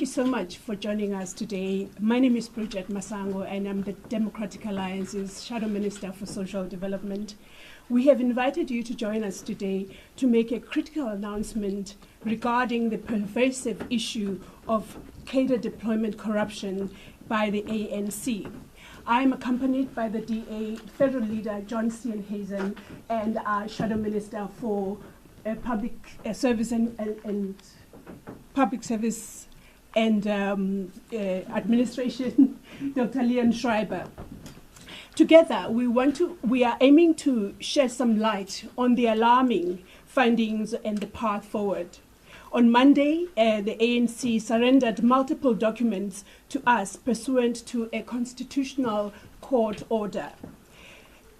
you so much for joining us today. My name is Bridget Masango, and I'm the Democratic Alliance's Shadow Minister for Social Development. We have invited you to join us today to make a critical announcement regarding the pervasive issue of cadre deployment corruption by the ANC. I'm accompanied by the DA Federal Leader John Steenhuisen and our Shadow Minister for Public Service and Administration, Dr. Leon Schreiber. Together, we are aiming to shed some light on the alarming findings and the path forward. On Monday, the ANC surrendered multiple documents to us pursuant to a constitutional court order.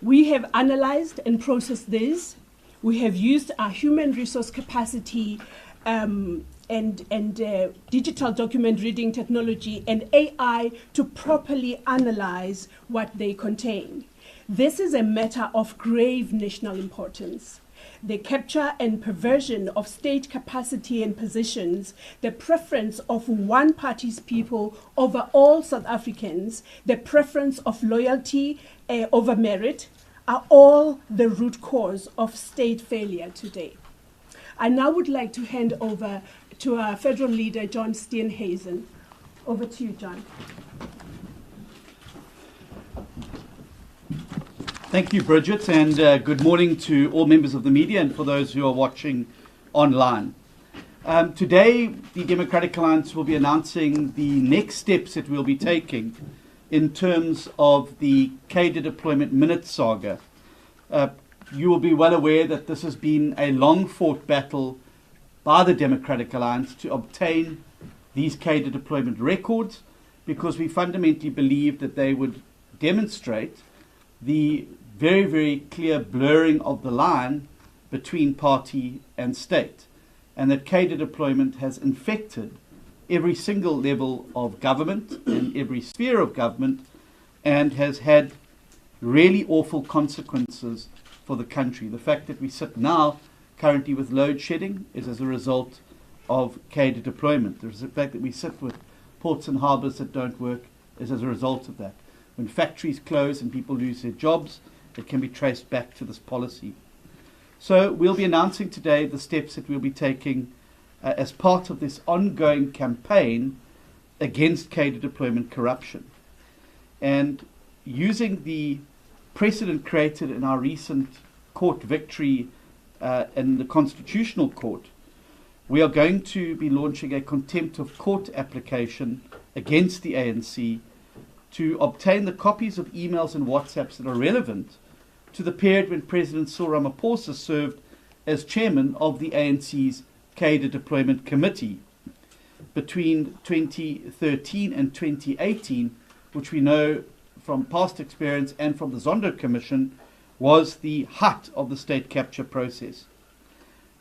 We have analyzed and processed this. We have used our human resource capacity and digital document reading technology and AI to properly analyze what they contain. This is a matter of grave national importance. The capture and perversion of state capacity and positions, the preference of one party's people over all South Africans, the preference of loyalty over merit, are all the root cause of state failure today. I now would like to hand over to our federal leader, John Steenhuisen. Over to you, John. Thank you, Bridget, and good morning to all members of the media and for those who are watching online. Today, the Democratic Alliance will be announcing the next steps that we'll be taking in terms of the cadre deployment minute saga. You will be well aware that this has been a long-fought battle by the Democratic Alliance to obtain these cadre deployment records, because we fundamentally believe that they would demonstrate the very, very clear blurring of the line between party and state, and that cadre deployment has infected every single level of government and every sphere of government, and has had really awful consequences for the country. The fact that we sit now currently with load shedding is as a result of cadre deployment. The fact that we sit with ports and harbours that don't work is as a result of that. When factories close and people lose their jobs, it can be traced back to this policy. So we'll be announcing today the steps that we'll be taking as part of this ongoing campaign against cadre deployment corruption. And using the precedent created in our recent court victory in the Constitutional Court, we are going to be launching a contempt of court application against the ANC to obtain the copies of emails and WhatsApps that are relevant to the period when President Cyril Ramaphosa served as chairman of the ANC's cadre deployment committee between 2013 and 2018, which we know from past experience and from the Zondo Commission was the height of the state capture process.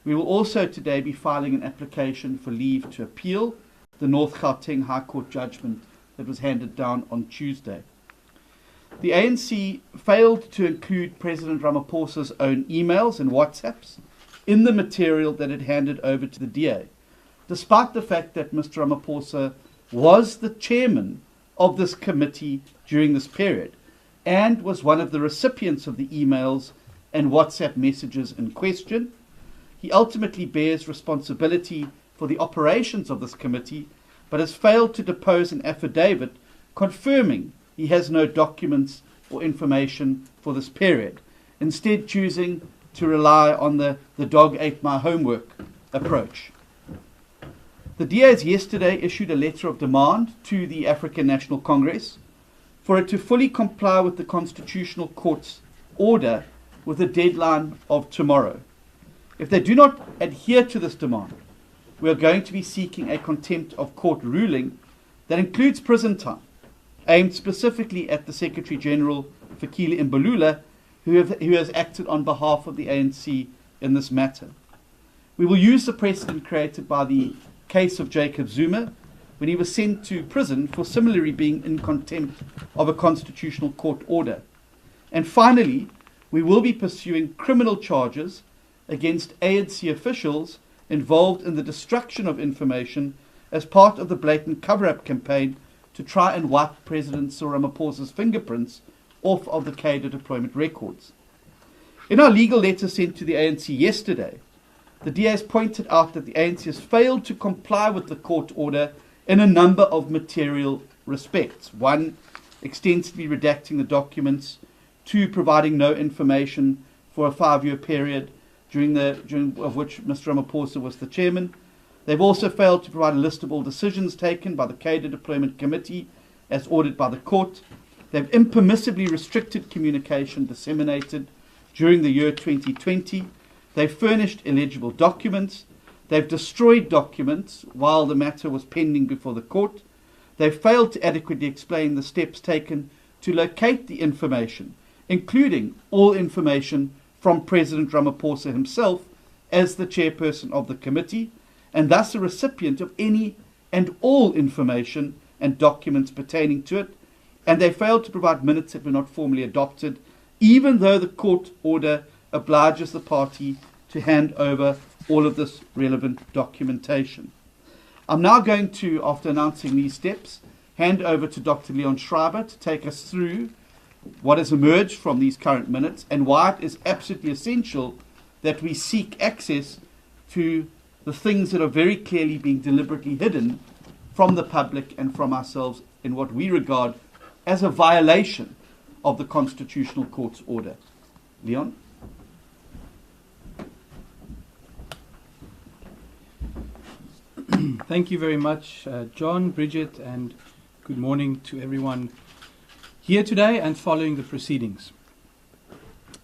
We will also today be filing an application for leave to appeal the North Gauteng High Court judgment that was handed down on Tuesday. The ANC failed to include President Ramaphosa's own emails and WhatsApps in the material that it handed over to the DA, despite the fact that Mr. Ramaphosa was the chairman of this committee during this period and was one of the recipients of the emails and WhatsApp messages in question. He ultimately bears responsibility for the operations of this committee, but has failed to depose an affidavit confirming he has no documents or information for this period, instead choosing to rely on the dog ate my homework approach. The DAs yesterday issued a letter of demand to the African National Congress for it to fully comply with the Constitutional Court's order with a deadline of tomorrow. If they do not adhere to this demand, we are going to be seeking a contempt of court ruling that includes prison time, aimed specifically at the Secretary General, Fikile Mbalula, who has acted on behalf of the ANC in this matter. We will use the precedent created by the case of Jacob Zuma when he was sent to prison for similarly being in contempt of a Constitutional Court order. And finally, we will be pursuing criminal charges against ANC officials involved in the destruction of information as part of the blatant cover-up campaign to try and wipe President Cyril Ramaphosa's fingerprints off of the cadre deployment records. In our legal letter sent to the ANC yesterday, the DA has pointed out that the ANC has failed to comply with the court order in a number of material respects. One, extensively redacting the documents. Two, providing no information for a 5-year period during of which Mr. Ramaphosa was the chairman. They've also failed to provide a list of all decisions taken by the cadre deployment committee as ordered by the court. They've impermissibly restricted communication disseminated during the year 2020. They've furnished illegible documents. They've destroyed documents while the matter was pending before the court. They've failed to adequately explain the steps taken to locate the information, including all information from President Ramaphosa himself as the chairperson of the committee, and thus a recipient of any and all information and documents pertaining to it. And they failed to provide minutes that were not formally adopted, even though the court order obliges the party to hand over all of this relevant documentation. I'm now going to, after announcing these steps, hand over to Dr. Leon Schreiber to take us through what has emerged from these current minutes and why it is absolutely essential that we seek access to the things that are very clearly being deliberately hidden from the public and from ourselves in what we regard as a violation of the Constitutional Court's order. Leon? Thank you very much, John, Bridget, and good morning to everyone here today and following the proceedings.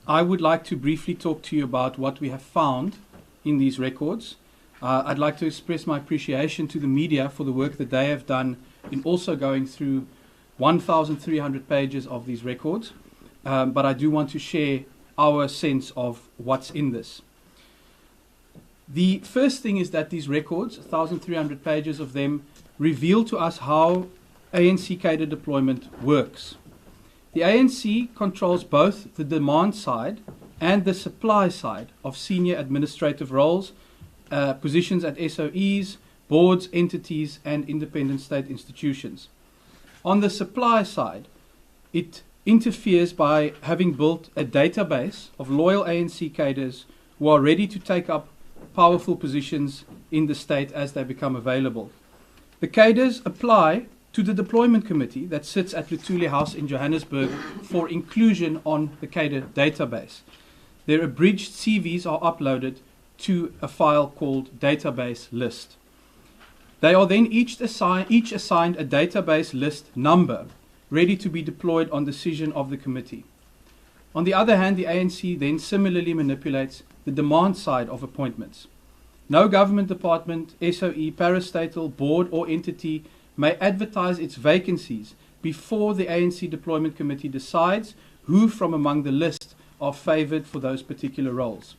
I would like to briefly talk to you about what we have found in these records. I'd like to express my appreciation to the media for the work that they have done in also going through 1,300 pages of these records, but I do want to share our sense of what's in this. The first thing is that these records, 1,300 pages of them, reveal to us how ANC cadre deployment works. The ANC controls both the demand side and the supply side of senior administrative roles, positions at SOEs, boards, entities, and independent state institutions. On the supply side, it interferes by having built a database of loyal ANC cadres who are ready to take up powerful positions in the state as they become available. The cadres apply to the deployment committee that sits at Luthuli House in Johannesburg for inclusion on the cadre database. Their abridged CVs are uploaded to a file called database list. They are then each assigned a database list number ready to be deployed on decision of the committee. On the other hand, the ANC then similarly manipulates the demand side of appointments. No government department, SOE, parastatal, board or entity may advertise its vacancies before the ANC Deployment Committee decides who from among the list are favoured for those particular roles.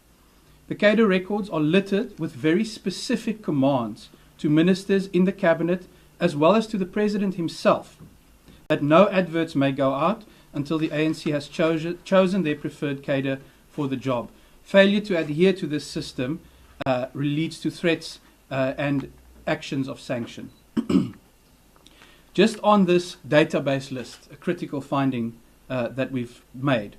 The cadre records are littered with very specific commands to ministers in the cabinet as well as to the president himself that no adverts may go out until the ANC has chosen their preferred cadre for the job. Failure to adhere to this system leads to threats and actions of sanction. Just on this database list, a critical finding that we've made.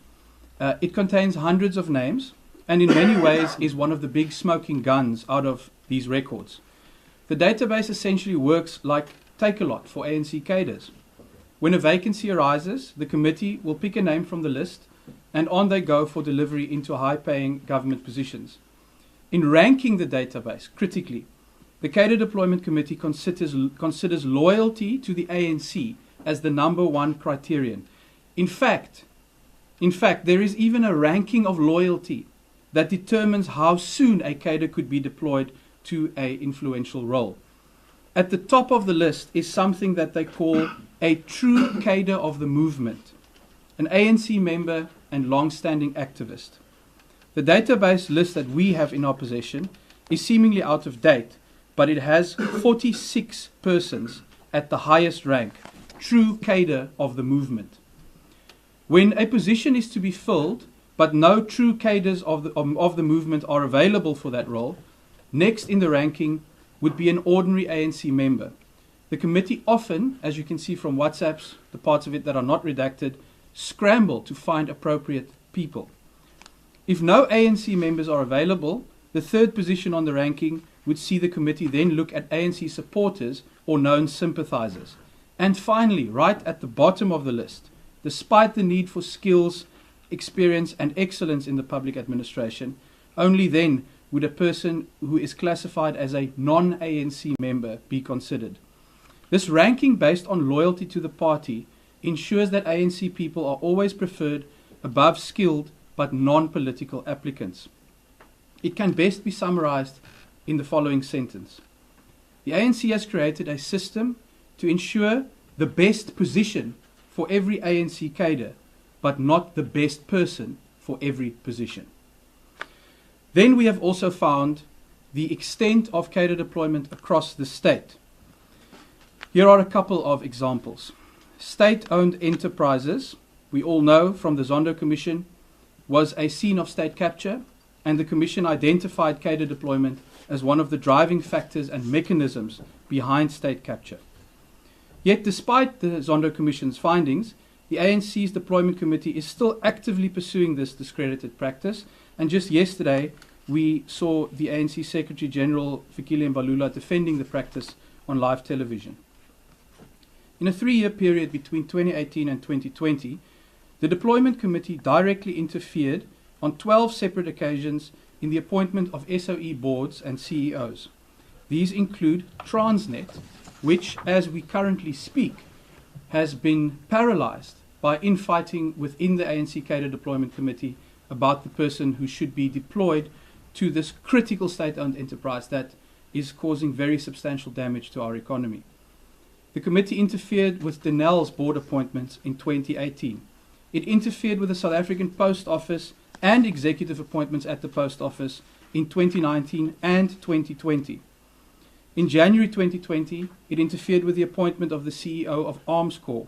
It contains hundreds of names and in many ways is one of the big smoking guns out of these records. The database essentially works like Take-A-Lot for ANC cadres. When a vacancy arises, the committee will pick a name from the list and on they go for delivery into high-paying government positions. In ranking the database critically, the Cadre Deployment Committee considers loyalty to the ANC as the number one criterion. In fact, there is even a ranking of loyalty that determines how soon a cadre could be deployed to an influential role. At the top of the list is something that they call a true cadre of the movement, an ANC member and long-standing activist. The database list that we have in our possession is seemingly out of date, but it has 46 persons at the highest rank, true cadre of the movement. When a position is to be filled, but no true cadres of the movement are available for that role, next in the ranking would be an ordinary ANC member. The committee often, as you can see from WhatsApps, the parts of it that are not redacted, scramble to find appropriate people. If no ANC members are available, the third position on the ranking would see the committee then look at ANC supporters or known sympathizers. And finally, right at the bottom of the list, despite the need for skills, experience and excellence in the public administration, only then would a person who is classified as a non-ANC member be considered. This ranking based on loyalty to the party ensures that ANC people are always preferred above skilled but non-political applicants. It can best be summarized in the following sentence. The ANC has created a system to ensure the best position for every ANC cadre, but not the best person for every position. Then we have also found the extent of cadre deployment across the state. Here are a couple of examples. State-owned enterprises, we all know from the Zondo Commission, was a scene of state capture, and the Commission identified cadre deployment as one of the driving factors and mechanisms behind state capture. Yet despite the Zondo Commission's findings, the ANC's Deployment Committee is still actively pursuing this discredited practice, and just yesterday we saw the ANC Secretary General Fikile Mbalula defending the practice on live television. In a 3-year period between 2018 and 2020, the Deployment Committee directly interfered on 12 separate occasions in the appointment of SOE boards and CEOs. These include Transnet, which, as we currently speak, has been paralyzed by infighting within the ANC Cadre Deployment Committee about the person who should be deployed to this critical state-owned enterprise that is causing very substantial damage to our economy. The committee interfered with Denel's board appointments in 2018. It interfered with the South African Post Office and executive appointments at the Post Office in 2019 and 2020. In January 2020, it interfered with the appointment of the CEO of Arms Corps.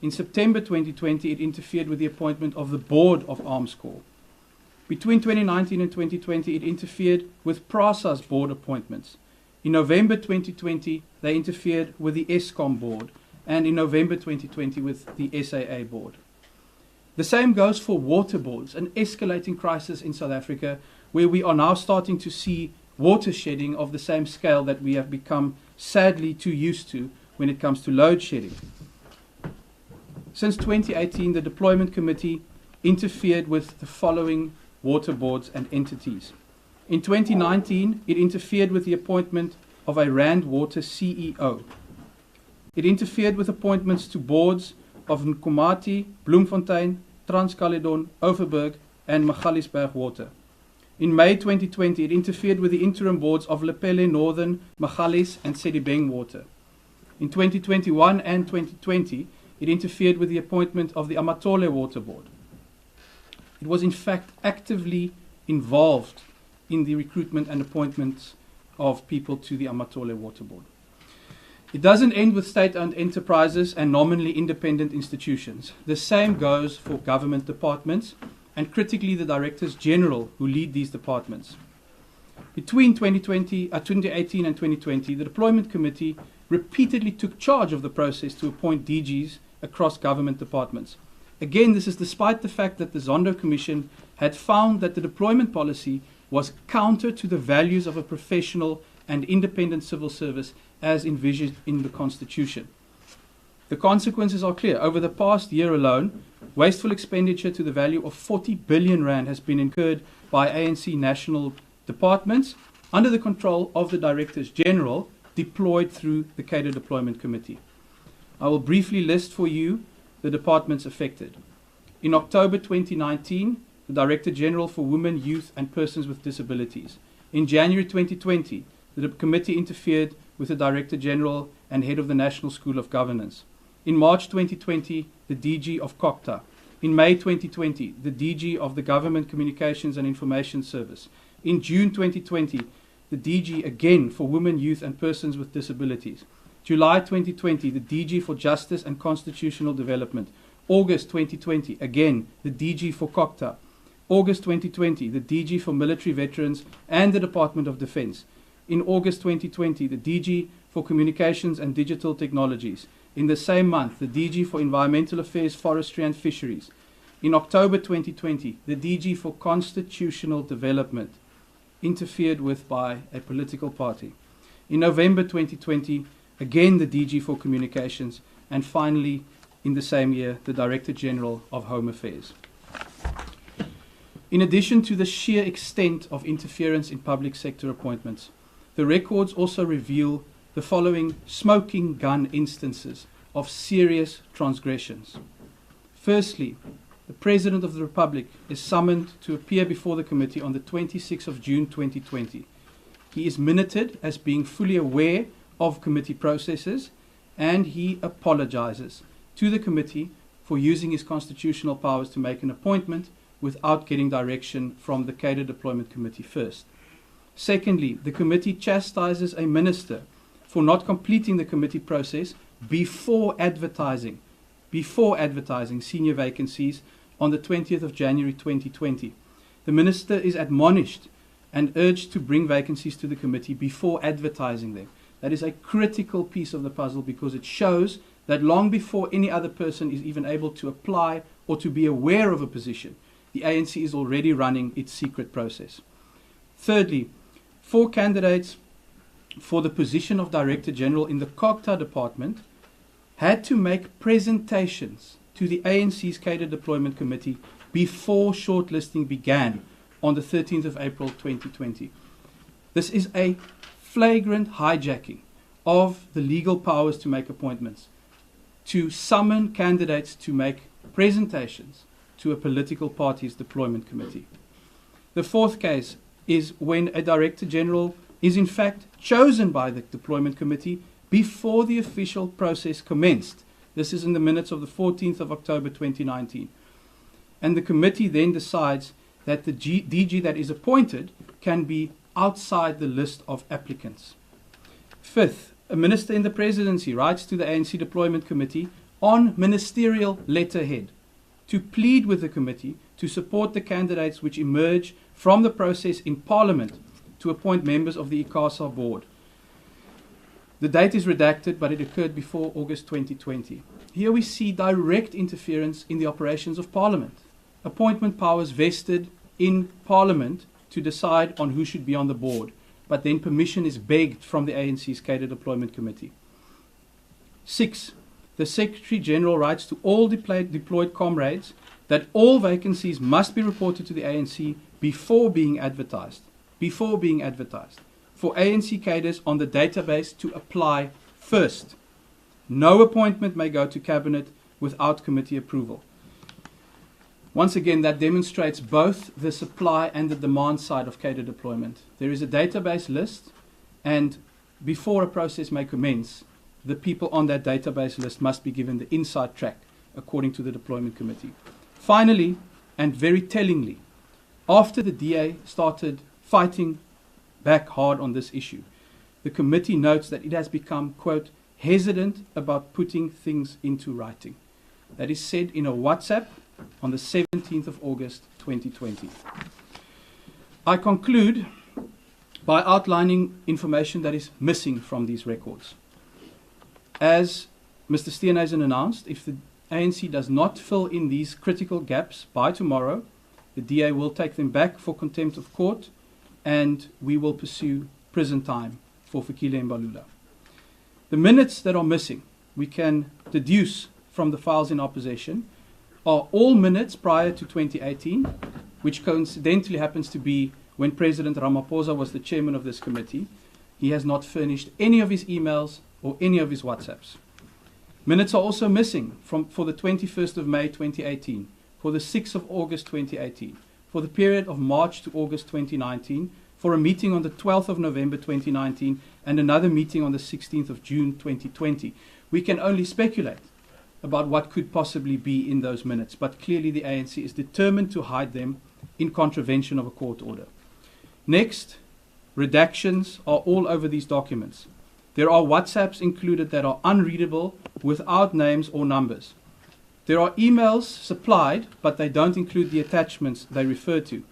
In September 2020, it interfered with the appointment of the board of Arms Corps. Between 2019 and 2020, it interfered with PRASA's board appointments. In November 2020, they interfered with the ESCOM board, and in November 2020 with the SAA board. The same goes for water boards, an escalating crisis in South Africa, where we are now starting to see water shedding of the same scale that we have become sadly too used to when it comes to load shedding. Since 2018, the Deployment Committee interfered with the following water boards and entities. In 2019, it interfered with the appointment of a Rand Water CEO. It interfered with appointments to boards of Nkomati, Bloemfontein, Transcaledon, Overberg, and Magaliesberg Water. In May 2020, it interfered with the interim boards of Lepelle Northern, Magalies, and Sedibeng Water. In 2021 and 2020, it interfered with the appointment of the Amatole Water Board. It was in fact actively involved in the recruitment and appointments of people to the Amatole Water Board. It doesn't end with state-owned enterprises and nominally independent institutions. The same goes for government departments and critically the directors general who lead these departments. Between 2018 and 2020, the Deployment Committee repeatedly took charge of the process to appoint DGs across government departments. Again, this is despite the fact that the Zondo Commission had found that the deployment policy was counter to the values of a professional and independent civil service as envisioned in the Constitution. The consequences are clear. Over the past year alone, wasteful expenditure to the value of 40 billion rand has been incurred by ANC national departments under the control of the Directors General deployed through the Cadre Deployment Committee. I will briefly list for you the departments affected. In October 2019, the Director General for Women, Youth and Persons with Disabilities. In January 2020, the committee interfered with the Director General and Head of the National School of Governance. In March 2020, the DG of COCTA. In May 2020, the DG of the Government Communications and Information Service. In June 2020, the DG again for Women, Youth and Persons with Disabilities. July 2020, the DG for Justice and Constitutional Development. August 2020, again, the DG for COCTA. August 2020, the DG for Military Veterans and the Department of Defense. In August 2020, the DG for Communications and Digital Technologies. In the same month, the DG for Environmental Affairs, Forestry and Fisheries. In October 2020, the DG for Constitutional Development, interfered with by a political party. In November 2020, again the DG for Communications, and finally, in the same year, the Director General of Home Affairs. In addition to the sheer extent of interference in public sector appointments, the records also reveal the following smoking gun instances of serious transgressions. Firstly, the President of the Republic is summoned to appear before the committee on the 26th of June 2020. He is minuted as being fully aware of committee processes, and he apologizes to the committee for using his constitutional powers to make an appointment without getting direction from the Cadre Deployment Committee first. Secondly, the committee chastises a minister for not completing the committee process before advertising senior vacancies on the 20th of January 2020. The minister is admonished and urged to bring vacancies to the committee before advertising them. That is a critical piece of the puzzle because it shows that long before any other person is even able to apply or to be aware of a position, the ANC is already running its secret process. Thirdly, 4 candidates for the position of Director General in the COGTA department had to make presentations to the ANC's Cadre Deployment Committee before shortlisting began on the 13th of April 2020. This is a flagrant hijacking of the legal powers to make appointments, to summon candidates to make presentations to a political party's deployment committee. The fourth case is when a Director General is in fact chosen by the deployment committee before the official process commenced. This is in the minutes of the 14th of October 2019. And the committee then decides that the DG that is appointed can be outside the list of applicants. Fifth, a minister in the presidency writes to the ANC Deployment Committee on ministerial letterhead to plead with the committee to support the candidates which emerge from the process in Parliament to appoint members of the ICASA board. The date is redacted, but it occurred before August 2020. Here we see direct interference in the operations of Parliament. Appointment powers vested in Parliament to decide on who should be on the board, but then permission is begged from the ANC's Cadre Deployment Committee. 6. The Secretary General writes to all deployed comrades that all vacancies must be reported to the ANC before being advertised. For ANC cadres on the database to apply first. No appointment may go to Cabinet without committee approval. Once again, that demonstrates both the supply and the demand side of cadre deployment. There is a database list, and before a process may commence, the people on that database list must be given the inside track according to the deployment committee. Finally, and very tellingly, after the DA started fighting back hard on this issue, the committee notes that it has become, quote, hesitant about putting things into writing. That is said in a WhatsApp on the 17th of August 2020. I conclude by outlining information that is missing from these records. As Mr. Steenhuisen announced, if the ANC does not fill in these critical gaps by tomorrow, the DA will take them back for contempt of court, and we will pursue prison time for Fikile Mbalula. The minutes that are missing, we can deduce from the files in our possession, are all minutes prior to 2018, which coincidentally happens to be when President Ramaphosa was the chairman of this committee. He has not furnished any of his emails or any of his WhatsApps. Minutes are also missing for the 21st of May 2018, for the 6th of August 2018, for the period of March to August 2019, for a meeting on the 12th of November 2019, and another meeting on the 16th of June 2020. We can only speculate about what could possibly be in those minutes, but clearly the ANC is determined to hide them in contravention of a court order. Next, redactions are all over these documents. There are WhatsApps included that are unreadable without names or numbers. There are emails supplied, but they don't include the attachments they refer to.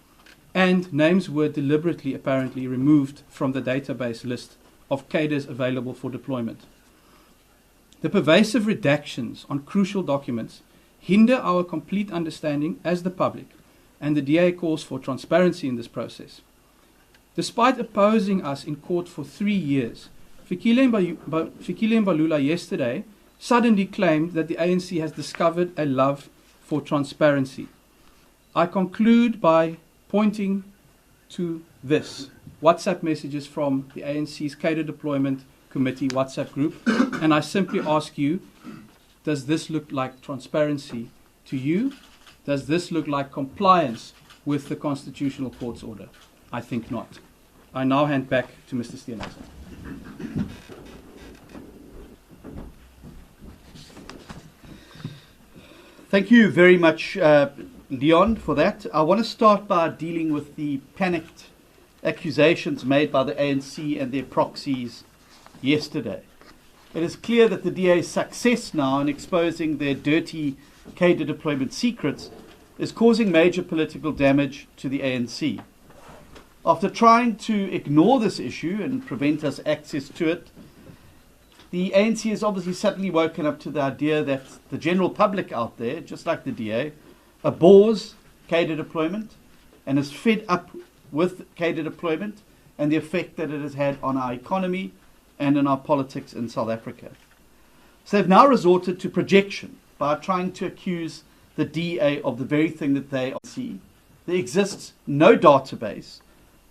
and names were deliberately, apparently, removed from the database list of cadres available for deployment. The pervasive redactions on crucial documents hinder our complete understanding as the public, and the DA calls for transparency in this process. Despite opposing us in court for 3 years, Fikile Mbalula yesterday suddenly claimed that the ANC has discovered a love for transparency. I conclude by pointing to this WhatsApp messages from the ANC's Cadre Deployment Committee WhatsApp group, and I simply ask you, does this look like transparency to you? Does this look like compliance with the Constitutional Court's order? I think not. I now hand back to Mr. Steenhuisen. Thank you very much, Leon, for that. I want to start by dealing with the panicked accusations made by the ANC and their proxies yesterday. It is clear that the DA's success now in exposing their dirty cadre deployment secrets is causing major political damage to the ANC. After trying to ignore this issue and prevent us access to it, the ANC has obviously suddenly woken up to the idea that the general public out there, just like the DA, abhors cadre deployment and is fed up with cadre deployment and the effect that it has had on our economy and in our politics in South Africa. So they've now resorted to projection by trying to accuse the DA of the very thing that they see. There exists no database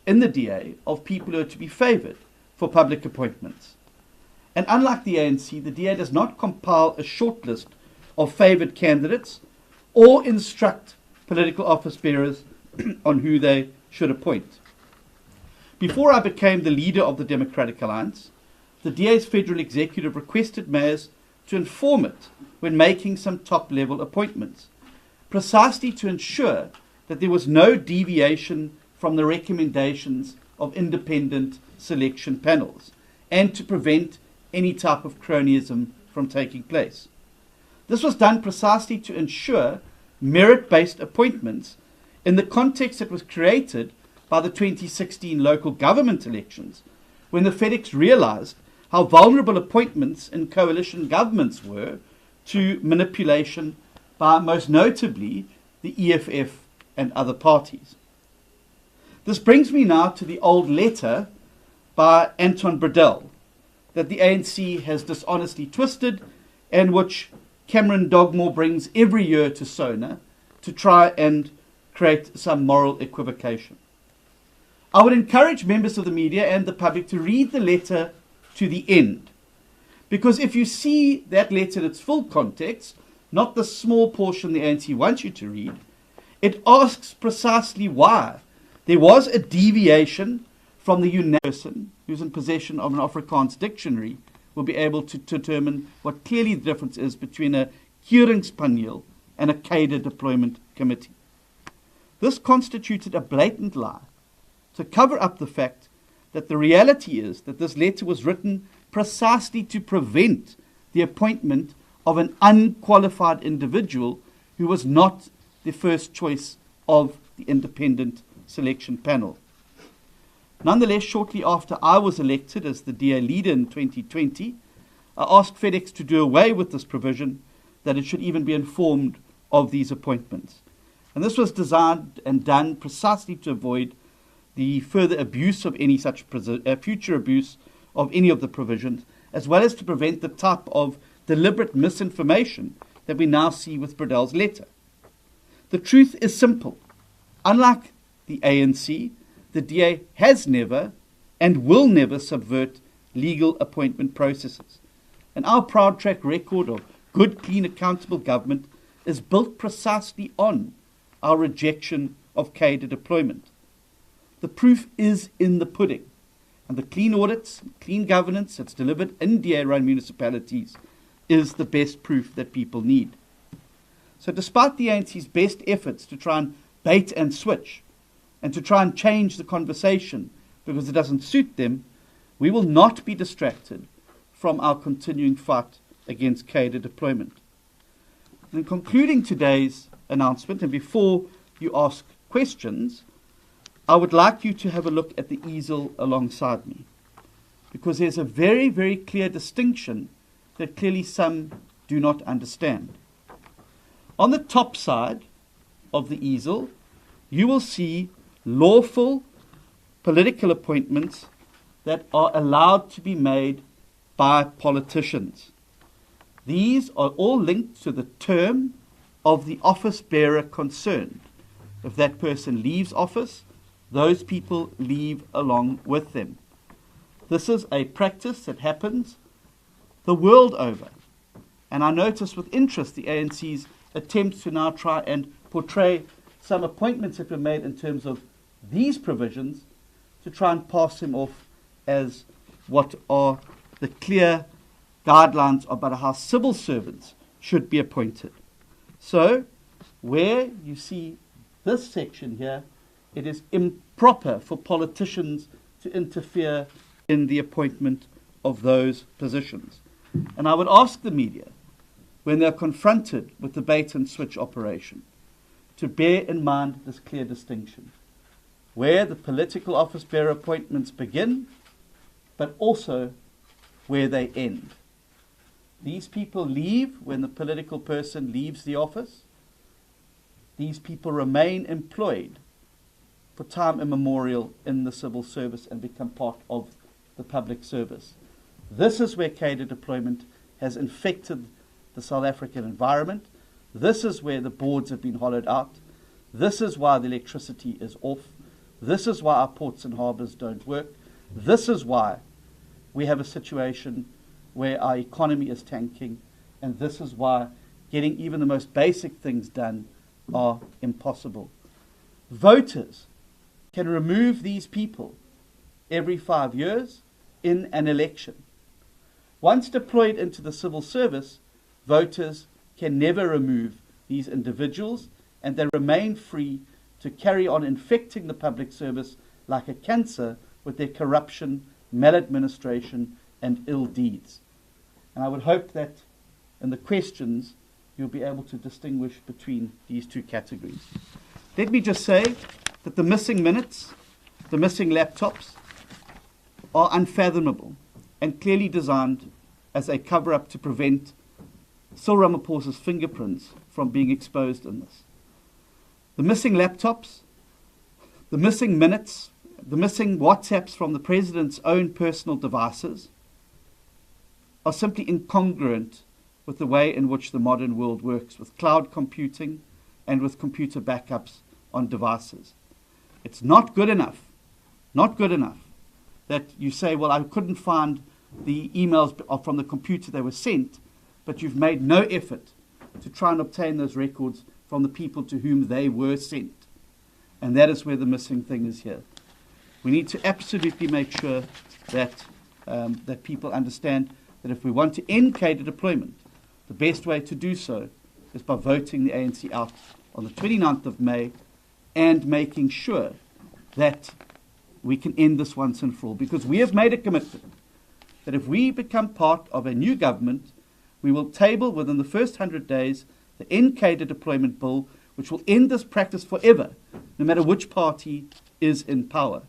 in the DA of people who are to be favoured for public appointments. And unlike the ANC, the DA does not compile a shortlist of favoured candidates or instruct political office bearers on who they should appoint. Before I became the leader of the Democratic Alliance, the DA's federal executive requested mayors to inform it when making some top-level appointments, precisely to ensure that there was no deviation from the recommendations of independent selection panels, and to prevent any type of cronyism from taking place. This was done precisely to ensure merit-based appointments in the context that was created by the 2016 local government elections, when the FedEx realized how vulnerable appointments in coalition governments were to manipulation by most notably the EFF and other parties. This brings me now to the old letter by Anton Bredell that the ANC has dishonestly twisted and which Cameron Dogmore brings every year to SONA to try and create some moral equivocation. I would encourage members of the media and the public to read the letter to the end, because if you see that letter in its full context, not the small portion the ANC wants you to read, it asks precisely why there was a deviation from the person who's in possession of an Afrikaans dictionary will be able to determine what clearly the difference is between a keuringspaneel and a cadre deployment committee. This constituted a blatant lie to cover up the fact that the reality is that this letter was written precisely to prevent the appointment of an unqualified individual who was not the first choice of the independent selection panel. Nonetheless, shortly after I was elected as the DA leader in 2020, I asked FedEx to do away with this provision, that it should even be informed of these appointments. And this was designed and done precisely to avoid the further abuse of any such future abuse of any of the provisions, as well as to prevent the type of deliberate misinformation that we now see with Bredell's letter. The truth is simple. Unlike the ANC, the DA has never and will never subvert legal appointment processes. And our proud track record of good, clean, accountable government is built precisely on our rejection of cadre deployment. The proof is in the pudding, and the clean audits, clean governance that's delivered in DA-run municipalities is the best proof that people need. So despite the ANC's best efforts to try and bait and switch, and to try and change the conversation because it doesn't suit them, we will not be distracted from our continuing fight against cadre deployment. And in concluding today's announcement, and before you ask questions, I would like you to have a look at the easel alongside me, because there's a very, very clear distinction that clearly some do not understand. On the top side of the easel, you will see lawful political appointments that are allowed to be made by politicians. These are all linked to the term of the office bearer concerned. If that person leaves office, those people leave along with them. This is a practice that happens the world over. And I notice with interest the ANC's attempts to now try and portray some appointments that were made in terms of these provisions to try and pass them off as what are the clear guidelines about how civil servants should be appointed. So, where you see this section here, it is improper for politicians to interfere in the appointment of those positions. And I would ask the media, when they're confronted with the bait and switch operation, to bear in mind this clear distinction, where the political office bearer appointments begin, but also where they end. These people leave when the political person leaves the office. These people remain employed for time immemorial in the civil service and become part of the public service. This is where cadre deployment has infected the South African environment. This is where the boards have been hollowed out. This is why the electricity is off. This is why our ports and harbours don't work. This is why we have a situation where our economy is tanking. And this is why getting even the most basic things done are impossible. Voters can remove these people every 5 years in an election. Once deployed into the civil service, voters can never remove these individuals, and they remain free to carry on infecting the public service like a cancer with their corruption, maladministration, and ill deeds. And I would hope that in the questions you'll be able to distinguish between these two categories. Let me just say that the missing minutes, the missing laptops, are unfathomable and clearly designed as a cover-up to prevent Cyril Ramaphosa's fingerprints from being exposed in this. The missing laptops, the missing minutes, the missing WhatsApps from the president's own personal devices are simply incongruent with the way in which the modern world works, with cloud computing and with computer backups on devices. It's not good enough that you say, well, I couldn't find the emails from the computer they were sent, but you've made no effort to try and obtain those records from the people to whom they were sent. And that is where the missing thing is here. We need to absolutely make sure that that people understand that if we want to end cadre deployment, the best way to do so is by voting the ANC out on the 29th of May and making sure that we can end this once and for all. Because we have made a commitment that if we become part of a new government, we will table within the first 100 days the end cadre deployment bill, which will end this practice forever, no matter which party is in power.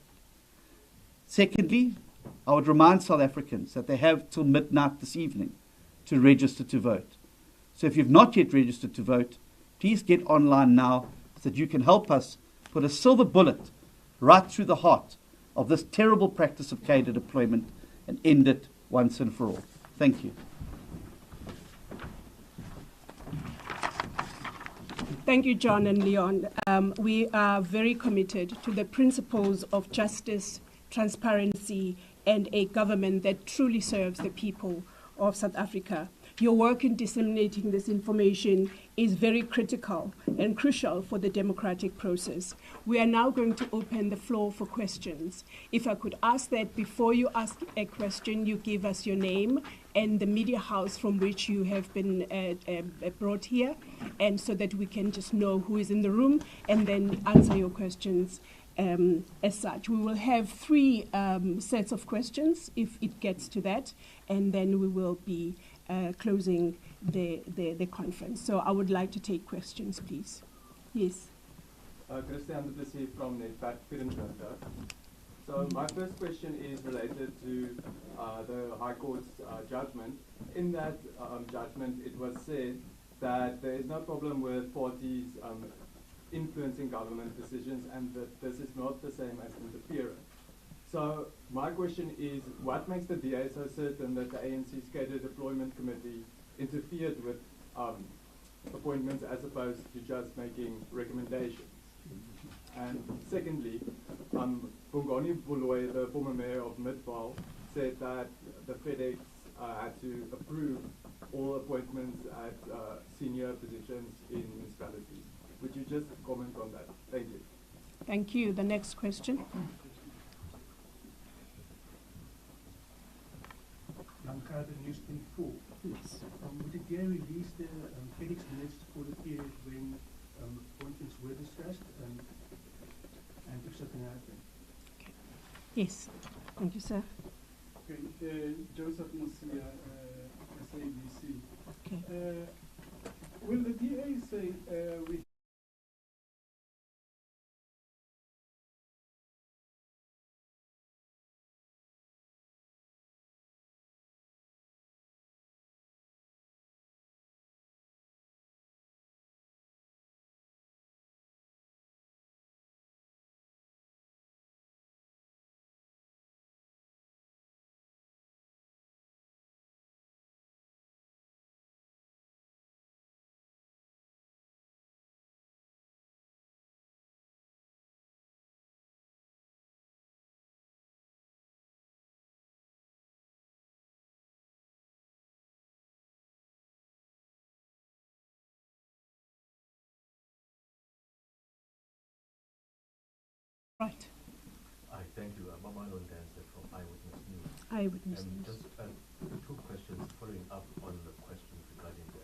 Secondly, I would remind South Africans that they have till midnight this evening to register to vote. So if you've not yet registered to vote, please get online now so that you can help us put a silver bullet right through the heart of this terrible practice of cadre deployment and end it once and for all. Thank you. Thank you, John and Leon. We are very committed to the principles of justice, transparency, and a government that truly serves the people of South Africa. Your work in disseminating this information is very critical and crucial for the democratic process. We are now going to open the floor for questions. If I could ask that before you ask a question, you give us your name and the media house from which you have been brought here, and so that we can just know who is in the room and then answer your questions as such. We will have 3 sets of questions if it gets to that, and then we will be closing the conference. So I would like to take questions, please. Yes. Christian Du Plessis from Netwerk 24. So my first question is related to the High Court's judgment. In that judgment, it was said that there is no problem with parties influencing government decisions and that this is not the same as interference. So my question is, what makes the DA so certain that the ANC's cadre deployment committee interfered with appointments as opposed to just making recommendations? And secondly, Bongani Boloy, the former mayor of Midvaal, said that the FedEx had to approve all appointments at senior positions in municipalities. Would you just comment on that? Thank you. Thank you. The next question. Cadre News 24. Yes. Would the DA release the FedEx minutes for the period when appointments were discussed and if so, can I have them? Yes. Thank you, sir. Okay, Joseph Musia, SABC. Okay. Will the DA say we Right. Hi, thank you. Mama Londanza from Eyewitness News. Eyewitness News. Just two questions following up on the questions regarding the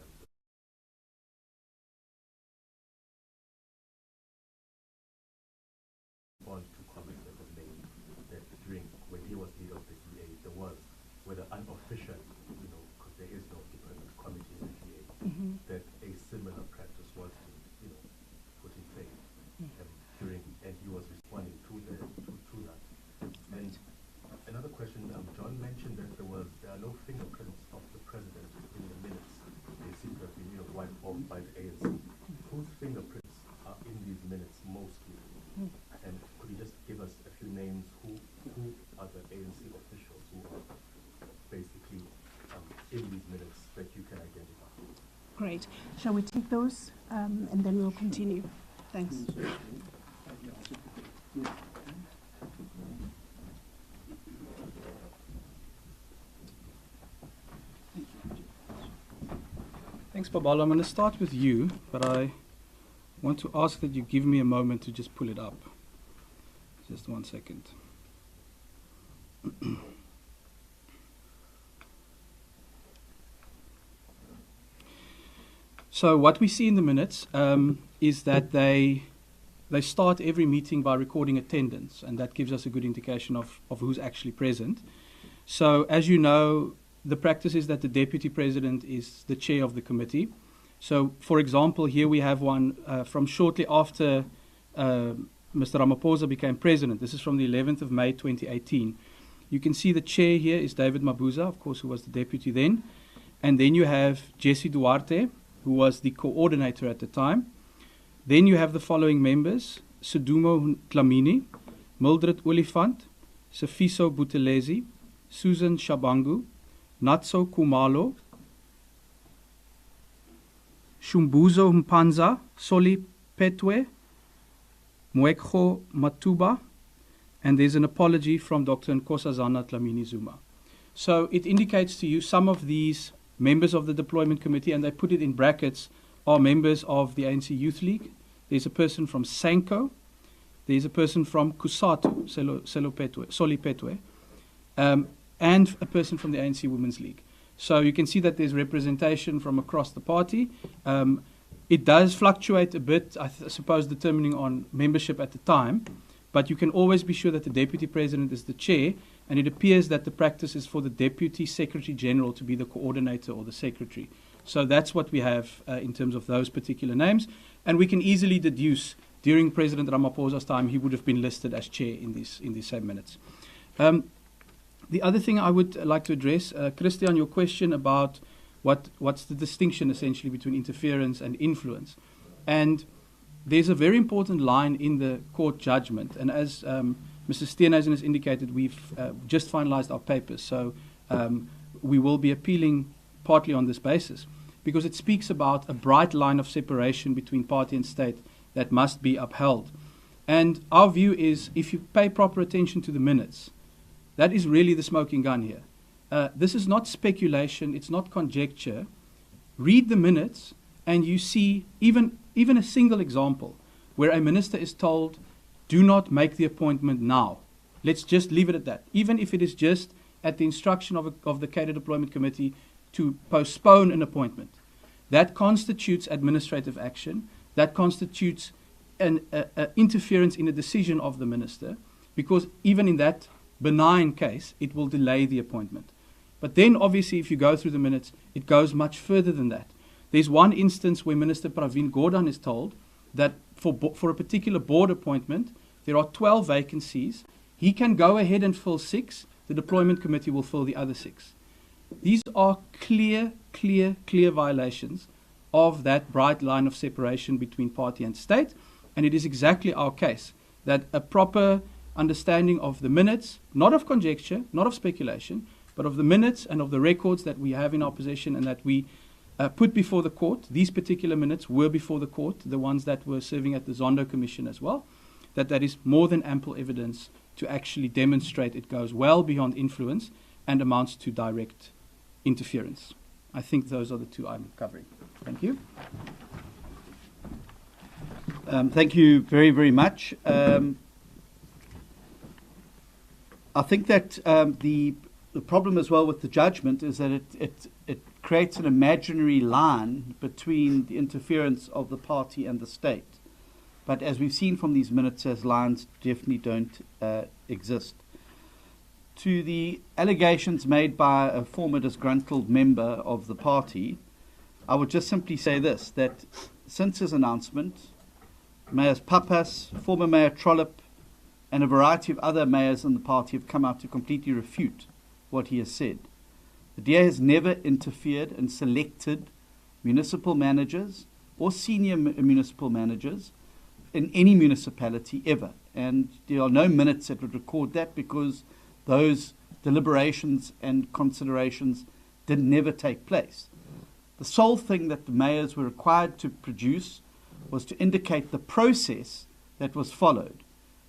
response to comments that were made that during when he was leader of the DA, there was, whether unofficial, because there is no independent committee in the DA, that a similar practice was, put in place during, and he was responding to that. And another question, John mentioned that there are no fingerprints of the president in the minutes. They seem to have been wiped off by the ANC. Whose fingerprints are in these minutes mostly? And could you just give us a few names? Who are the ANC officials who are basically in these minutes that you can identify? Great. Shall we take those and then we'll continue? Thanks. Thanks, Babala. I'm going to start with you, but I want to ask that you give me a moment to just pull it up. Just 1 second. So what we see in the minutes is that they start every meeting by recording attendance, and that gives us a good indication of who's actually present. So as you know, the practice is that the deputy president is the chair of the committee. So, for example, here we have one from shortly after Mr. Ramaphosa became president. This is from the 11th of May 2018. You can see the chair here is David Mabuza, of course, who was the deputy then. And then you have Jesse Duarte, who was the coordinator at the time. Then you have the following members: Sudumo Dlamini, Mildred Olifant, Sifiso Buthelezi, Susan Shabangu, Natso Kumalo, Shumbuzo Mpanza, Soli Petwe, Mwekho Matuba, and there's an apology from Dr. Nkosazana Dlamini Zuma. So it indicates to you some of these members of the deployment committee, and they put it in brackets, are members of the ANC Youth League. There's a person from Sanko. There's a person from Kusatu, Soli Petwe, and a person from the ANC Women's League. So you can see that there's representation from across the party. It does fluctuate a bit, I suppose, determining on membership at the time, but you can always be sure that the Deputy President is the chair, and it appears that the practice is for the Deputy Secretary General to be the coordinator or the secretary. So that's what we have in terms of those particular names, and we can easily deduce during President Ramaphosa's time, he would have been listed as chair in these same minutes. The other thing I would like to address, Christian, your question about what's the distinction essentially between interference and influence. And there's a very important line in the court judgment. And as Mr. Steenhuisen has indicated, we've just finalized our papers. So we will be appealing partly on this basis, because it speaks about a bright line of separation between party and state that must be upheld. And our view is, if you pay proper attention to the minutes, that is really the smoking gun here. This is not speculation, it's not conjecture. Read the minutes and you see even a single example where a minister is told, do not make the appointment now. Let's just leave it at that. Even if it is just at the instruction of the cadre deployment committee to postpone an appointment. That constitutes administrative action. That constitutes an interference in a decision of the minister, because even in that benign case, it will delay the appointment. But then, obviously, if you go through the minutes, it goes much further than that. There's one instance where Minister Pravin Gordhan is told that for a particular board appointment, there are 12 vacancies. He can go ahead and fill 6. The deployment committee will fill the other 6. These are clear violations of that bright line of separation between party and state. And it is exactly our case that a proper understanding of the minutes, not of conjecture, not of speculation, but of the minutes and of the records that we have in our possession and that we put before the court. These particular minutes were before the court, the ones that were serving at the Zondo Commission as well, that is more than ample evidence to actually demonstrate it goes well beyond influence and amounts to direct interference. I think those are the two I'm covering. Thank you. Thank you very, very much. I think that the problem as well with the judgment is that it creates an imaginary line between the interference of the party and the state. But as we've seen from these minutes, as lines definitely don't exist. To the allegations made by a former disgruntled member of the party, I would just simply say this, that since his announcement, Mayors Papas, former Mayor Trollip, and a variety of other mayors in the party have come out to completely refute what he has said. The DA has never interfered and selected municipal managers or senior municipal managers in any municipality ever. And there are no minutes that would record that, because those deliberations and considerations did never take place. The sole thing that the mayors were required to produce was to indicate the process that was followed.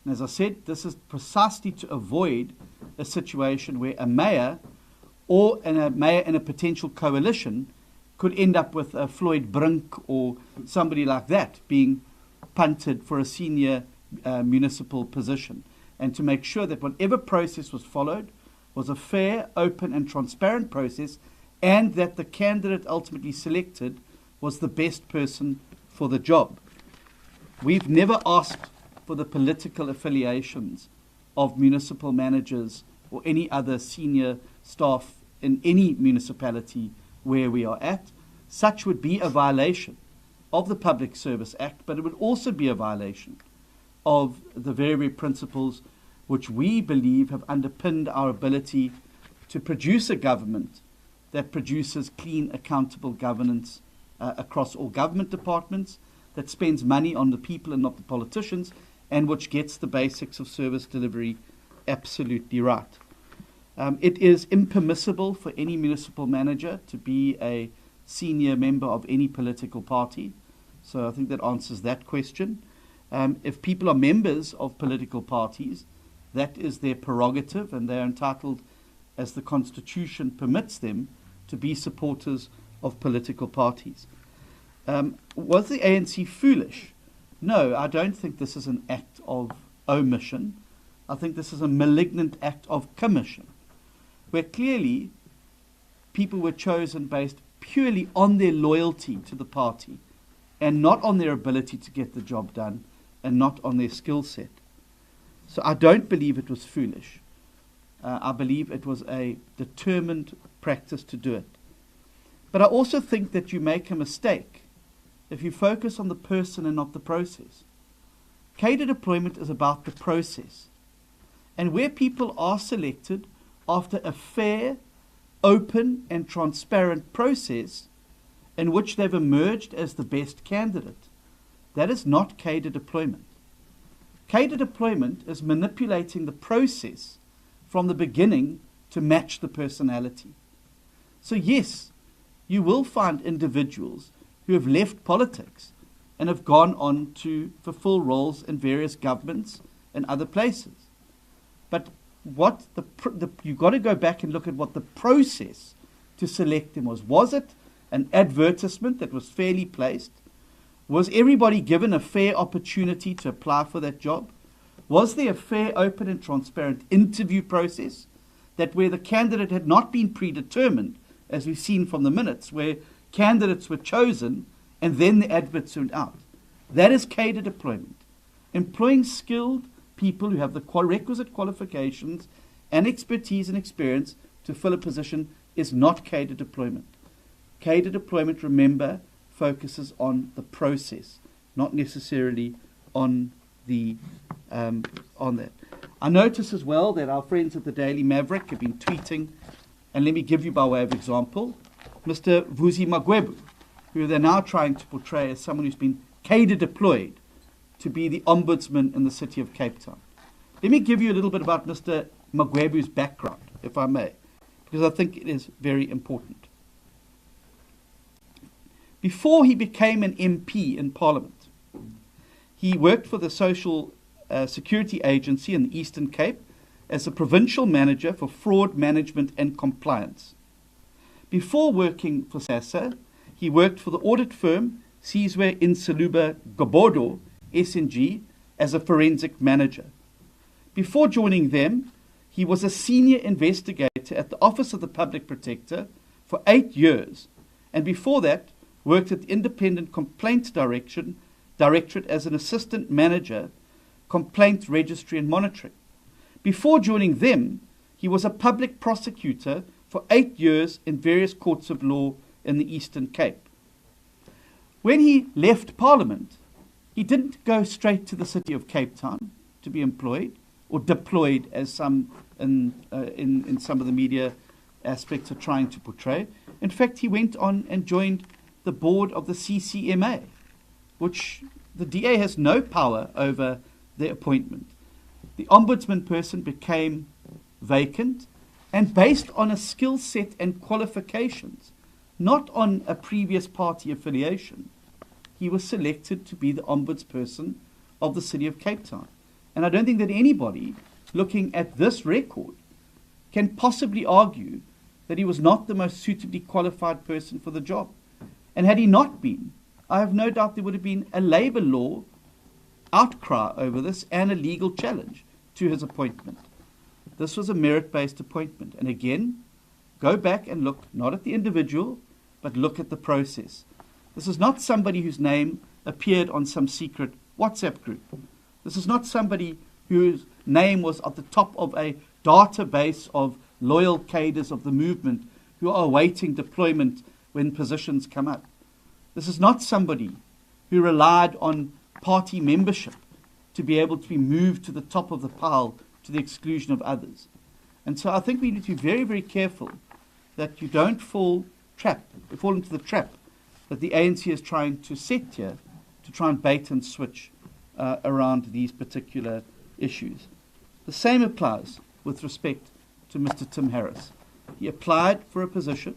And as I said, this is precisely to avoid a situation where a mayor or a mayor in a potential coalition could end up with a Floyd Brink or somebody like that being punted for a senior municipal position, and to make sure that whatever process was followed was a fair, open and transparent process, and that the candidate ultimately selected was the best person for the job. We've never asked for the political affiliations of municipal managers or any other senior staff in any municipality where we are at. Such would be a violation of the Public Service Act, but it would also be a violation of the very, very principles which we believe have underpinned our ability to produce a government that produces clean, accountable governance across all government departments, that spends money on the people and not the politicians, and which gets the basics of service delivery absolutely right. It is impermissible for any municipal manager to be a senior member of any political party. So I think that answers that question. If people are members of political parties, that is their prerogative, and they are entitled, as the Constitution permits them, to be supporters of political parties. Was the ANC foolish? No, I don't think this is an act of omission. I think this is a malignant act of commission, where clearly people were chosen based purely on their loyalty to the party and not on their ability to get the job done and not on their skill set. So I don't believe it was foolish. I believe it was a determined practice to do it. But I also think that you make a mistake if you focus on the person and not the process. Cadre deployment is about the process. And where people are selected after a fair, open and transparent process in which they've emerged as the best candidate, that is not cadre deployment. Cadre deployment is manipulating the process from the beginning to match the personality. So yes, you will find individuals who have left politics and have gone on to fulfill roles in various governments and other places. But what you've got to go back and look at what the process to select them was. Was it an advertisement that was fairly placed? Was everybody given a fair opportunity to apply for that job? Was there a fair, open and transparent interview process that where the candidate had not been predetermined, as we've seen from the minutes, where candidates were chosen and then the adverts went out? That is cadre deployment. Employing skilled people who have the requisite qualifications and expertise and experience to fill a position is not cadre deployment. Cadre deployment, remember, focuses on the process, not necessarily on the on that. I notice as well that our friends at the Daily Maverick have been tweeting, and let me give you by way of example, Mr. Vusi Magwebu, who they're now trying to portray as someone who's been cadre deployed to be the ombudsman in the city of Cape Town. Let me give you a little bit about Mr. Magwebu's background, if I may, because I think it is very important. Before he became an MP in Parliament, he worked for the Social Security Agency in the Eastern Cape as a provincial manager for fraud management and compliance. Before working for SASSA, he worked for the audit firm Sizwe Insaluba Gobodo, SNG, as a forensic manager. Before joining them, he was a senior investigator at the Office of the Public Protector for 8 years, and before that, worked at the Independent Complaints Directorate as an assistant manager, complaint registry and monitoring. Before joining them, he was a public prosecutor for 8 years in various courts of law in the Eastern Cape. When he left Parliament, he didn't go straight to the city of Cape Town to be employed or deployed, as some in some of the media aspects are trying to portray. In fact, he went on and joined the board of the CCMA, which the DA has no power over their appointment. The ombudsman person became vacant, and based on a skill set and qualifications, not on a previous party affiliation, he was selected to be the ombudsperson of the city of Cape Town. And I don't think that anybody looking at this record can possibly argue that he was not the most suitably qualified person for the job. And had he not been, I have no doubt there would have been a labour law outcry over this and a legal challenge to his appointment. This was a merit-based appointment. And again, go back and look not at the individual, but look at the process. This is not somebody whose name appeared on some secret WhatsApp group. This is not somebody whose name was at the top of a database of loyal cadres of the movement who are awaiting deployment when positions come up. This is not somebody who relied on party membership to be able to be moved to the top of the pile to the exclusion of others. And so I think we need to be very, very careful that you don't fall into the trap that the ANC is trying to set here to try and bait and switch around these particular issues. The same applies with respect to Mr. Tim Harris. He applied for a position.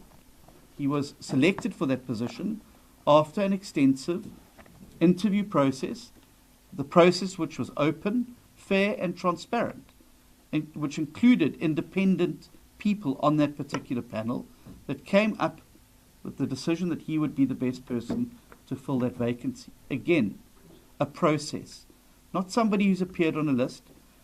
He was selected for that position after an extensive interview process, the process which was open, fair and transparent, and which included independent people on that particular panel that came up with the decision that he would be the best person to fill that vacancy. Again, a process, not somebody who's appeared on a list,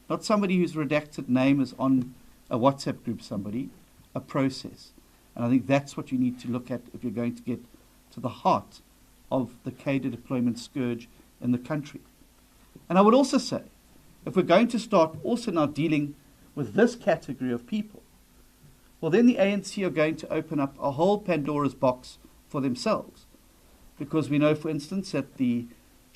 not somebody whose redacted name is on a WhatsApp group, somebody, a process. And I think that's what you need to look at if you're going to get to the heart of the cadre deployment scourge in the country. And I would also say, if we're going to start also now dealing with this category of people, well, then the ANC are going to open up a whole Pandora's box for themselves. Because we know, for instance, that the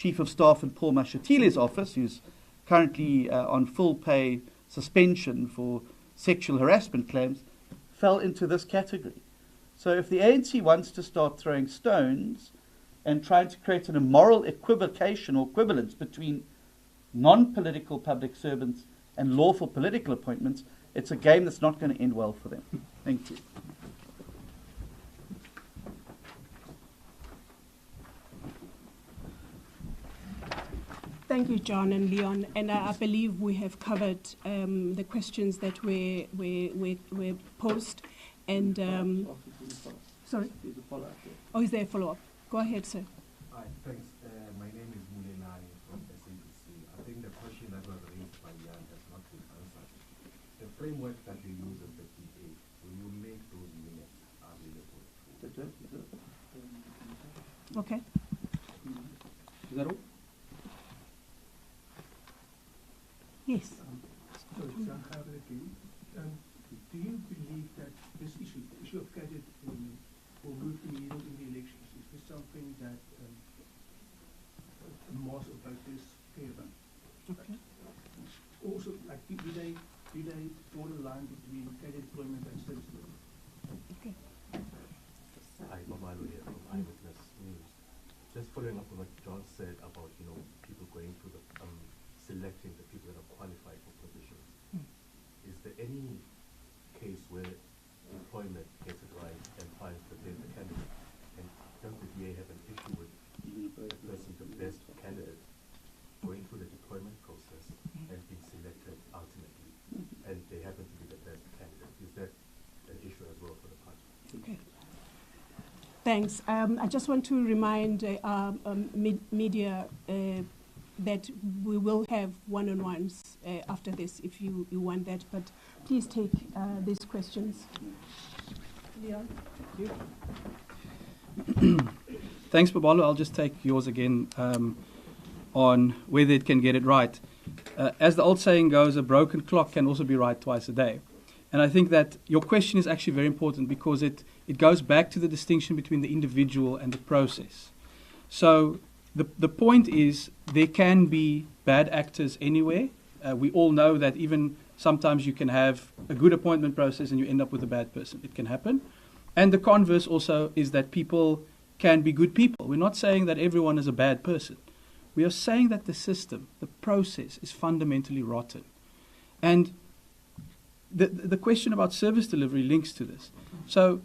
Chief of Staff in Paul Mashatile's office, who's currently on full pay suspension for sexual harassment claims, fell into this category. So if the ANC wants to start throwing stones and trying to create an immoral equivocation or equivalence between non-political public servants and lawful political appointments, it's a game that's not going to end well for them. Thank you. Thank you, John and Leon. And I believe we have covered the questions that were posed. And sorry. Oh, is there a follow-up? Go ahead, sir. Hi, thanks. My name is Mulelani from SABC. I think the question that was raised by Jan has not been answered. The framework that you use as the DA, will you make those minutes available? Okay. Is that all? Yes. So, John Cadre again. Do you believe that this issue, the issue of cadre will move the needle in the elections? Is this something that most of voters care about? Okay. Also, like, do they draw the line between cadre deployment and service delivery? Okay. Hi, Mamalo here from Eyewitness News. Just following up on what John said about, people going through the, selecting the people that are qualified for positions. Is there any case where employment gets it right and finds that there's a candidate, and does the DA have an issue with the person, the best candidate, going through the deployment process and being selected ultimately, and they happen to be the best candidate? Is that an issue as well for the party? Okay. Thanks. I just want to remind media that we will have one-on-ones after this if you want that, but please take these questions. Leon? Thanks, Babalo. I'll just take yours again on whether it can get it right. As the old saying goes, a broken clock can also be right twice a day. And I think that your question is actually very important because it goes back to the distinction between the individual and the process. So the point is there can be bad actors anywhere. We all know that even sometimes you can have a good appointment process and you end up with a bad person. It can happen. And the converse also is that people can be good people. We're not saying that everyone is a bad person. We are saying that the system, the process, is fundamentally rotten. And the question about service delivery links to this. So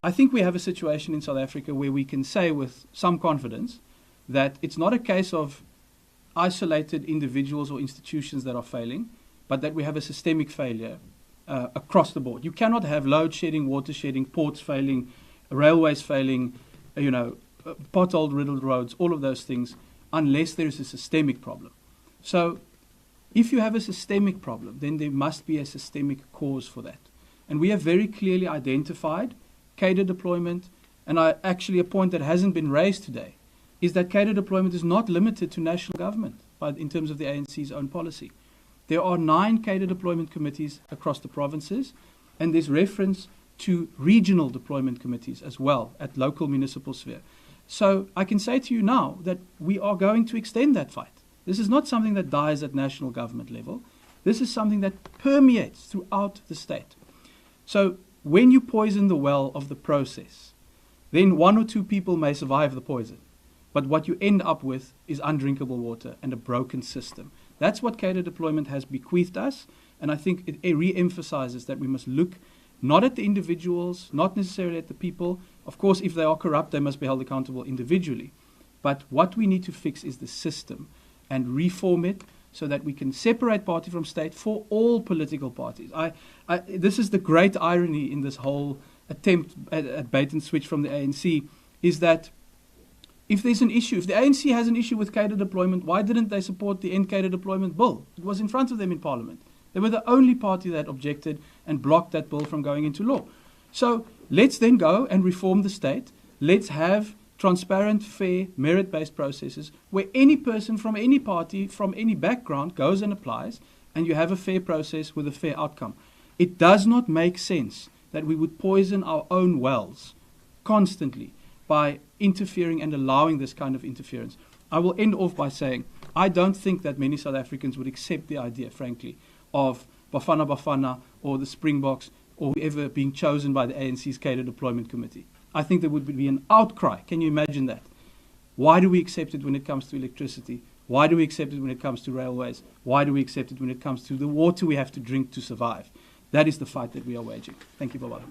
I think we have a situation in South Africa where we can say with some confidence that it's not a case of isolated individuals or institutions that are failing, but that we have a systemic failure across the board. You cannot have load shedding, water shedding, ports failing, railways failing, pothole riddled roads, all of those things, unless there is a systemic problem. So if you have a systemic problem, then there must be a systemic cause for that. And we have very clearly identified cadre deployment, and actually a point that hasn't been raised today is that cadre deployment is not limited to national government in terms of the ANC's own policy. There are 9 cadre deployment committees across the provinces, and there's reference to regional deployment committees as well at local municipal sphere. So I can say to you now that we are going to extend that fight. This is not something that dies at national government level. This is something that permeates throughout the state. So when you poison the well of the process, then 1 or 2 people may survive the poison. But what you end up with is undrinkable water and a broken system. That's what cadre deployment has bequeathed us, and I think it re-emphasizes that we must look not at the individuals, not necessarily at the people. Of course, if they are corrupt, they must be held accountable individually. But what we need to fix is the system and reform it so that we can separate party from state for all political parties. This is the great irony in this whole attempt at bait and switch from the ANC, is that if there's an issue, if the ANC has an issue with cadre deployment, why didn't they support the End Cadre Deployment Bill? It was in front of them in Parliament. They were the only party that objected and blocked that bill from going into law. So let's then go and reform the state. Let's have transparent, fair, merit-based processes where any person from any party, from any background goes and applies, and you have a fair process with a fair outcome. It does not make sense that we would poison our own wells constantly by interfering and allowing this kind of interference. I will end off by saying I don't think that many South Africans would accept the idea, frankly, of Bafana Bafana or the Springboks or whoever being chosen by the ANC's cadre deployment committee. I think there would be an outcry. Can you imagine that? Why do we accept it when it comes to electricity? Why do we accept it when it comes to railways? Why do we accept it when it comes to the water we have to drink to survive? That is the fight that we are waging. Thank you, Baba.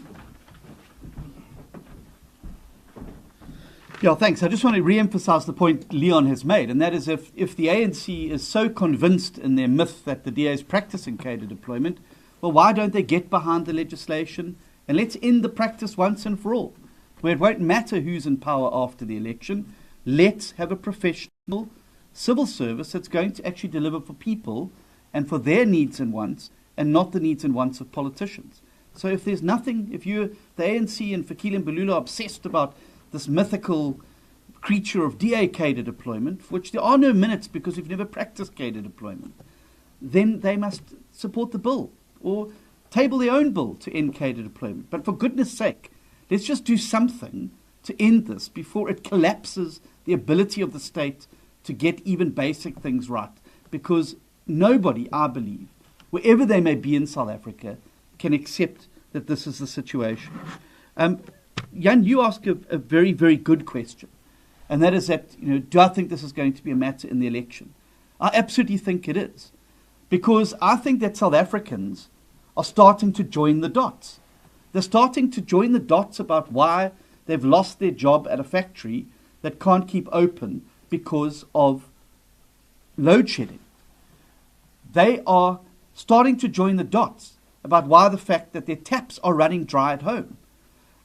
Yeah, thanks. I just want to re-emphasize the point Leon has made, and that is if the ANC is so convinced in their myth that the DA is practicing cadre deployment, well, why don't they get behind the legislation and let's end the practice once and for all, where it won't matter who's in power after the election. Let's have a professional civil service that's going to actually deliver for people and for their needs and wants, and not the needs and wants of politicians. So if there's nothing, if the ANC and Fikile Mbalula are obsessed about this mythical creature of DA cadre deployment, for which there are no minutes because we've never practiced cadre deployment, then they must support the bill or table their own bill to end cadre deployment. But for goodness sake, let's just do something to end this before it collapses the ability of the state to get even basic things right. Because nobody, I believe, wherever they may be in South Africa, can accept that this is the situation. Jan, you ask a very, very good question. And that is that, do I think this is going to be a matter in the election? I absolutely think it is. Because I think that South Africans are starting to join the dots. They're starting to join the dots about why they've lost their job at a factory that can't keep open because of load shedding. They are starting to join the dots about why the fact that their taps are running dry at home.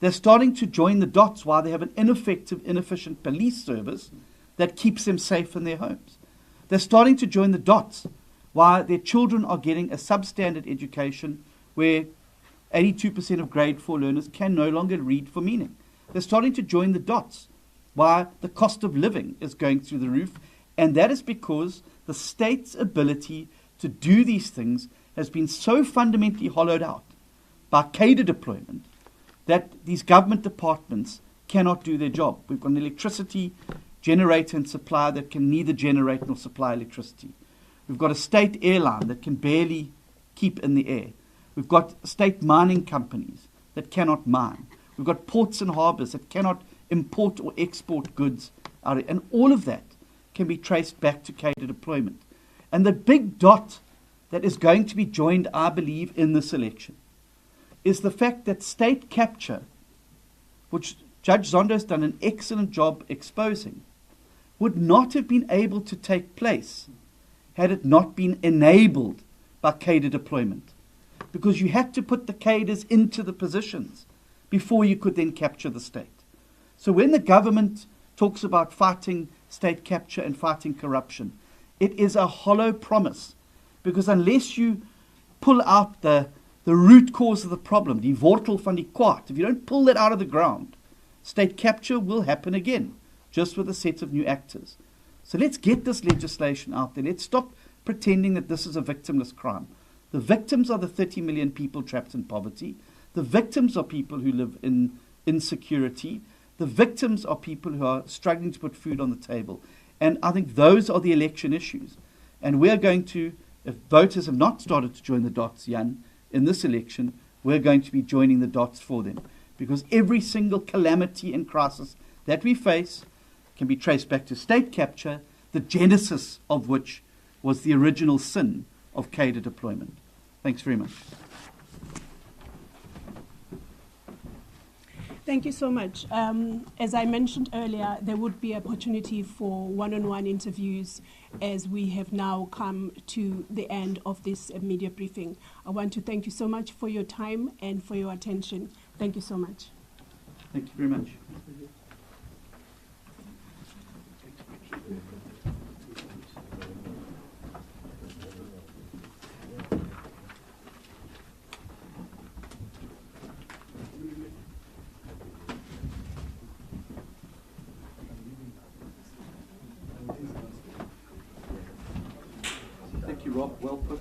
They're starting to join the dots why they have an ineffective, inefficient police service that keeps them safe in their homes. They're starting to join the dots why their children are getting a substandard education where 82% of grade 4 learners can no longer read for meaning. They're starting to join the dots why the cost of living is going through the roof, and that is because the state's ability to do these things has been so fundamentally hollowed out by cadre deployment that these government departments cannot do their job. We've got an electricity generator and supplier that can neither generate nor supply electricity. We've got a state airline that can barely keep in the air. We've got state mining companies that cannot mine. We've got ports and harbours that cannot import or export goods out of it. And all of that can be traced back to cadre deployment. And the big dot that is going to be joined, I believe, in this election is the fact that state capture, which Judge Zondo has done an excellent job exposing, would not have been able to take place had it not been enabled by cadre deployment. Because you had to put the cadres into the positions before you could then capture the state. So when the government talks about fighting state capture and fighting corruption, it is a hollow promise. Because unless you pull out the root cause of the problem, die wortel van die kwaad, if you don't pull that out of the ground, state capture will happen again, just with a set of new actors. So let's get this legislation out there. Let's stop pretending that this is a victimless crime. The victims are the 30 million people trapped in poverty. The victims are people who live in insecurity. The victims are people who are struggling to put food on the table. And I think those are the election issues. And we're going to, if voters have not started to join the dots, Jan, in this election, we're going to be joining the dots for them. Because every single calamity and crisis that we face can be traced back to state capture, the genesis of which was the original sin of cadre deployment. Thanks very much. Thank you so much. As I mentioned earlier, there would be opportunity for one-on-one interviews as we have now come to the end of this media briefing. I want to thank you so much for your time and for your attention. Thank you so much. Thank you very much. Thank you, Rob. Well put.